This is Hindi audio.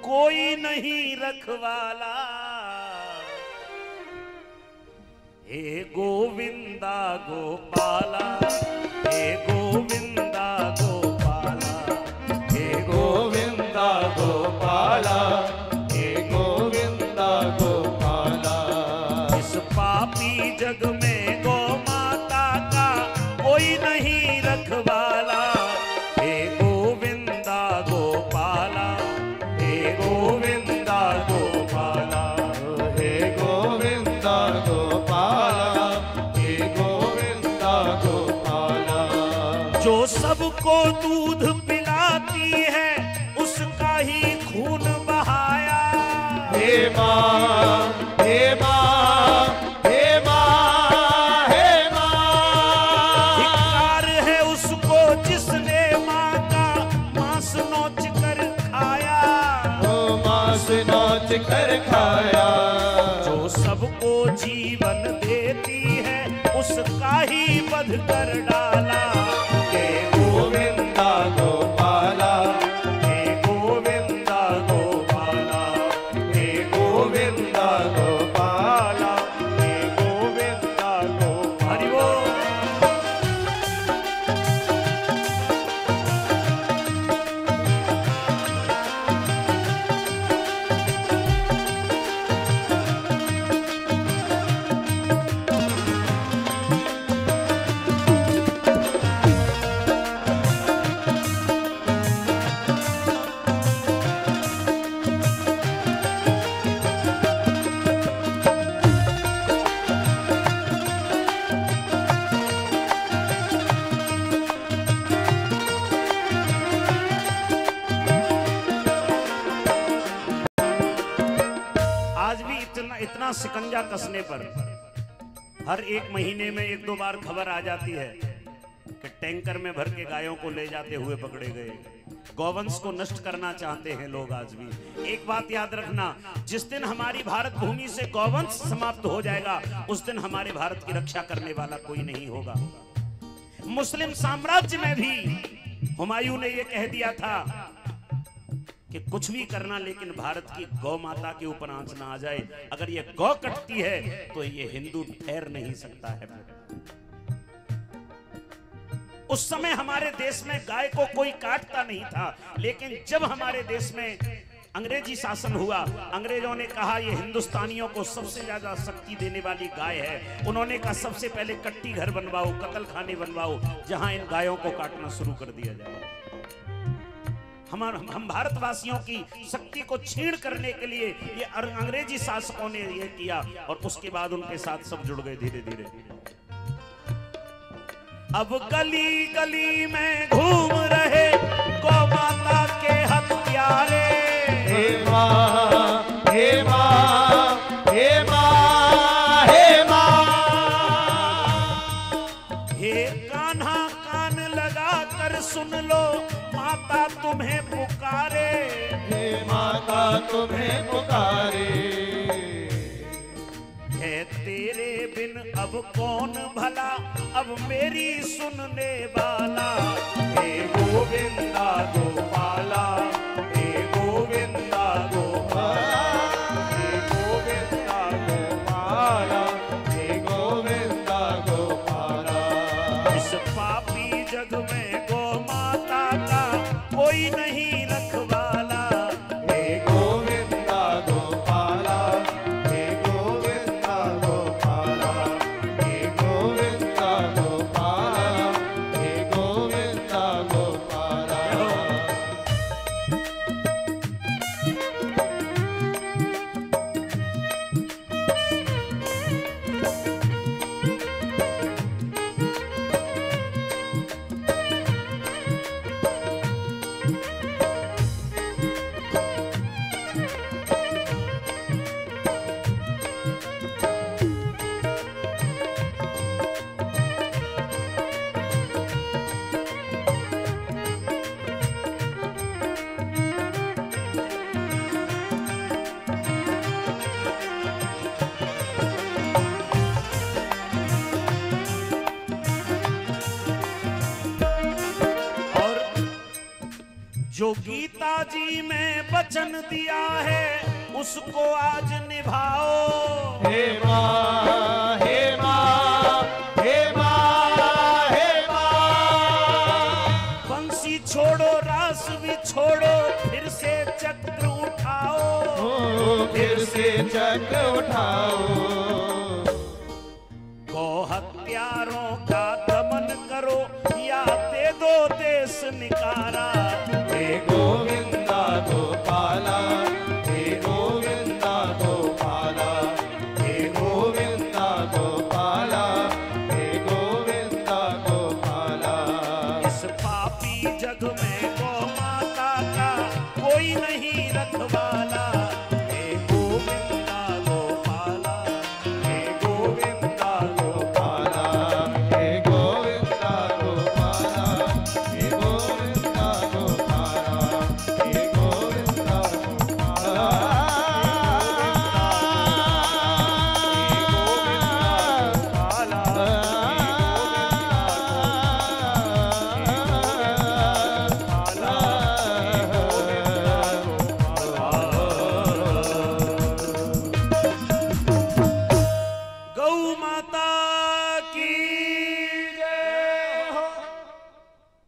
कोई नहीं रखवाला। हे गोविंदा गोपाला, हे गोविंदा गोपाला, हे गोविंदा गोपाला, हे गोविंदा गोपाला। इस पापी जग में गौ माता का कोई नहीं रखवाला। हे गोविंदा गोपाला, हे गोविंदा गोपाला, हे गोविंदा गोपाला, हे गोविंदा गोपाला। जो सबको दूध पिलाती है उसका ही खून बहाया। हे माँ, हे माँ, हे माँ, हे माँ। धिक्कार है उसको जिसने माँ का मांस नोच कर खाया। वो मांस नोच कर खाया। जो सबको जीवन देती है उसका ही वध कर डाला। हे गोविंदा गोपाला, हे गोविंदा गोपाला, हे गोविंदा गोपाला, हे गोविंदा गोपाला। हरि बोल। आज भी इतना शिकंजा कसने पर हर एक महीने में एक दो बार खबर आ जाती है कि टैंकर में भर के गायों को ले जाते हुए पकड़े गए। गौवंश को नष्ट करना चाहते हैं लोग आज भी। एक बात याद रखना, जिस दिन हमारी भारत भूमि से गौवंश समाप्त हो जाएगा उस दिन हमारे भारत की रक्षा करने वाला कोई नहीं होगा। मुस्लिम साम्राज्य में भी हुमायूं ने यह कह दिया था कि कुछ भी करना लेकिन भारत की गौ माता के ऊपर आंच ना आ जाए। अगर ये गौ कटती है तो ये हिंदू ठहर नहीं सकता है। उस समय हमारे देश में गाय को कोई काटता नहीं था, लेकिन जब हमारे देश में अंग्रेजी शासन हुआ, अंग्रेजों ने कहा ये हिंदुस्तानियों को सबसे ज्यादा शक्ति देने वाली गाय है। उन्होंने कहा सबसे पहले कट्टी घर बनवाओ, कत्ल खाने बनवाओ, जहां इन गायों को काटना शुरू कर दिया जाए। हम भारतवासियों की शक्ति को छीन करने के लिए ये अंग्रेजी शासकों ने ये किया और उसके बाद उनके साथ सब जुड़ गए धीरे धीरे। अब गली गली में घूम रहे गौ माता के हत्यारे। हे माँ, हे माँ, हे माँ, हे माँ। हे कान्हा कान लगा कर सुन लो माता तुम्हें पुकारे। हे माता तुम्हें पुकारे। है तेरे बिन अब कौन भला अब मेरी सुनने वाला। हे गोविंदा गोपाला, हे गोविंदा गोपाला, हे गोविंदा गोपाला, हे गोविंदा गोपाला। इस पापी जग में गौ माता का कोई नहीं रखवाला। हे गोविंदा गोपाला, हे गोविंदा गोपाला, हे गोविंदा गोपाला, हे गोविंदा गोपाला। जो गीता जी में वचन दिया है उसको आज निभाओ। हे माँ, हे माँ, हे माँ, हे माँ। बंसी छोड़ो, रास भी छोड़ो, फिर से चक्र उठाओ, फिर से चक्र उठाओ। गौ हत्यारों का दमन करो या दे दो देश निकारा। हे गोविंदा गोपाला, हे गोविंदा गोपाला, हे गोविंदा गोपाला, हे गोविंदा गोपाला। इस पापी जग में गौ माता का कोई नहीं रखवाला।